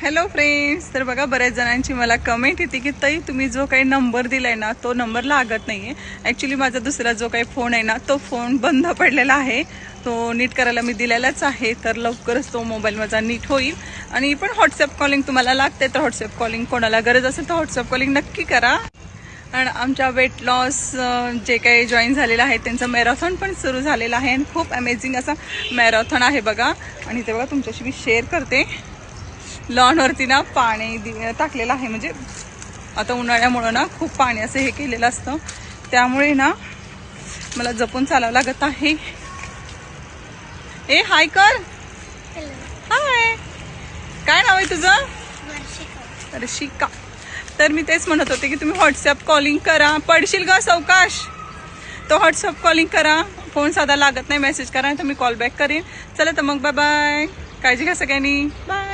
Hello friends, तर बघा बऱ्याच जणांची मला कमेंट येते की ताई तुम्ही जो काही नंबर दिलाय ना तो नंबर लागत नाहीये. ॲक्च्युली माझा दुसरा जो काही फोन आहे ना तो फोन बंद पडलेला आहे. तो नीट करायला मी दिलेलाच आहे, तर लवकरच तो मोबाईल माझा नीट होईल. आणि पण व्हॉट्सअप कॉलिंग तुम्हाला लागते तर व्हॉट्सअप कॉलिंग कोणाला गरज असेल तर व्हॉट्सअप कॉलिंग नक्की करा. आणि आमच्या वेट लॉस जे काही जॉईन झालेलं आहे त्यांचं मॅरेथॉन पण सुरू झालेलं आहे आणि खूप अमेझिंग असा मॅरेथॉन आहे बघा. आणि ते बघा तुमच्याशी मी शेअर करते. लॉनवरती ना पाणी टाकलेलं आहे, म्हणजे आता उन्हाळ्यामुळं ना खूप पाणी असं हे केलेलं असतं, त्यामुळे ना मला जपून चालावं लागत आहे. ए हाय कर. हाय, काय नाव आहे तुझं? वर्षिका. तर मी तेच म्हणत होते की तुम्ही व्हॉट्सअप कॉलिंग करा. पडशील का सावकाश? तो व्हॉट्सअप कॉलिंग करा. फोन साधा लागत नाही, मेसेज करा तर मी कॉल बॅक करेन. चला तर मग बाय बाय. काळजी घ्या सगळ्यांनी. बाय.